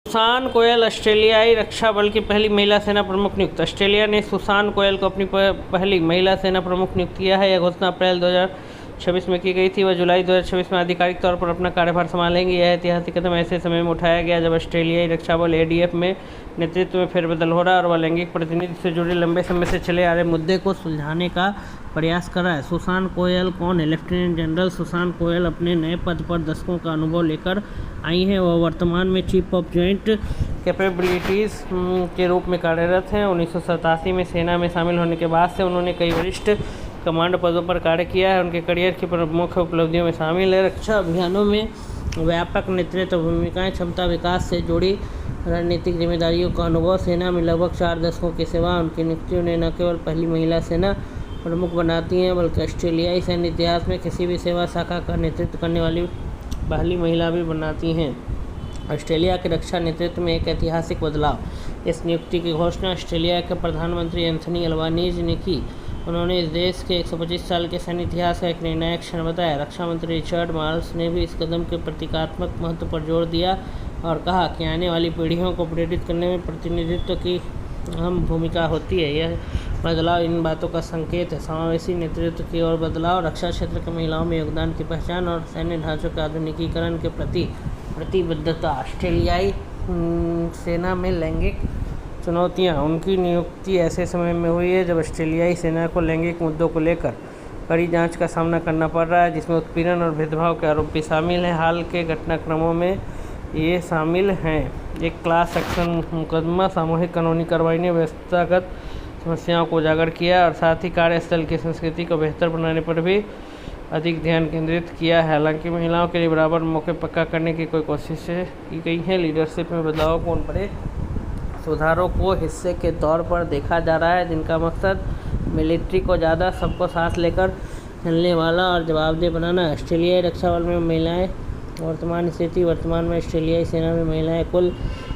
Susan कोयल ऑस्ट्रेलियाई रक्षा बल की पहली महिला सेना प्रमुख नियुक्त। ऑस्ट्रेलिया ने सुसान कोयल को अपनी पहली महिला सेना प्रमुख नियुक्त किया है। यह घोषणा अप्रैल 2026 में की गई थी। वह जुलाई 2026 में आधिकारिक तौर पर अपना कार्यभार संभालेंगी। यह ऐतिहासिक कदम ऐसे समय में उठाया गया जब ऑस्ट्रेलियाई रक्षा बल ADF में नेतृत्व में फेरबदल हो रहा है और वह लैंगिक प्रतिनिधित्व से जुड़े लंबे समय से चले आ रहे मुद्दे को सुलझाने का प्रयास कर रहा है। सुसान कोयल कौन है? लेफ्टिनेंट जनरल सुसान कोयल अपने नए पद पर दशकों का अनुभव लेकर आई हैं। वह वर्तमान में चीफ ऑफ जॉइंट कैपेबिलिटीज़ के रूप में कार्यरत हैं। 1987 में सेना में शामिल होने के बाद से उन्होंने कई वरिष्ठ कमांड पदों पर कार्य किया है। उनके करियर की प्रमुख उपलब्धियों में शामिल है रक्षा अभियानों में व्यापक नेतृत्व भूमिकाएं, क्षमता विकास से जुड़ी रणनीतिक जिम्मेदारियों का अनुभव, सेना में लगभग 4 दशकों की सेवा। उनकी नियुक्तियों ने न केवल पहली महिला सेना प्रमुख बनाती हैं बल्कि ऑस्ट्रेलियाई सैन्य इतिहास में किसी भी सेवा शाखा का नेतृत्व करने वाली पहली महिला भी बनाती हैं। ऑस्ट्रेलिया के रक्षा नेतृत्व में एक ऐतिहासिक बदलाव। इस नियुक्ति की घोषणा ऑस्ट्रेलिया के प्रधानमंत्री एंथनी अल्बानीज ने की। उन्होंने इस देश के 125 साल के सैन्य इतिहास का एक निर्णायक क्षण बताया। रक्षा मंत्री रिचर्ड मार्ल्स ने भी इस कदम के प्रतीकात्मक महत्व पर जोर दिया और कहा कि आने वाली पीढ़ियों को प्रेरित करने में प्रतिनिधित्व की अहम भूमिका होती है। यह बदलाव इन बातों का संकेत है: समावेशी नेतृत्व की ओर बदलाव, रक्षा क्षेत्र के महिलाओं में योगदान की पहचान और सैन्य ढांचों के आधुनिकीकरण के प्रति प्रतिबद्धता। ऑस्ट्रेलियाई सेना में लैंगिक चुनौतियां। उनकी नियुक्ति ऐसे समय में हुई है जब ऑस्ट्रेलियाई सेना को लैंगिक मुद्दों को लेकर कड़ी जांच का सामना करना पड़ रहा है, जिसमें उत्पीड़न और भेदभाव के आरोप भी शामिल हैं। हाल के घटनाक्रमों में ये शामिल हैं: एक क्लास एक्शन मुकदमा, सामूहिक कानूनी कार्रवाई ने व्यवस्थागत समस्याओं को उजागर किया और साथ ही कार्यस्थल की संस्कृति को बेहतर बनाने पर भी अधिक ध्यान केंद्रित किया है। हालांकि महिलाओं के लिए बराबर मौके पक्का करने की कोई कोशिशें की गई हैं। लीडरशिप में बदलाव को उन बड़े सुधारों को हिस्से के तौर पर देखा जा रहा है जिनका मकसद मिलिट्री को ज़्यादा सबको साथ लेकर चलने वाला और जवाबदेह बनाना है। ऑस्ट्रेलियाई रक्षा बल में महिलाएं। वर्तमान स्थिति: वर्तमान में ऑस्ट्रेलियाई सेना में महिलाएं कुल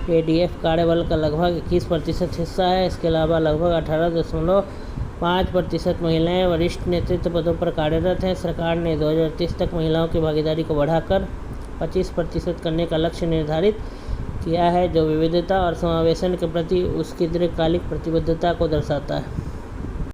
ADF कार्यबल का लगभग 21% हिस्सा है। इसके अलावा लगभग 18.5% महिलाएं वरिष्ठ नेतृत्व पदों पर कार्यरत हैं। सरकार ने 2030 तक महिलाओं की भागीदारी को बढ़ाकर 25% करने का लक्ष्य निर्धारित किया है, जो विविधता और समावेशन के प्रति उसकी दीर्घकालिक प्रतिबद्धता को दर्शाता है।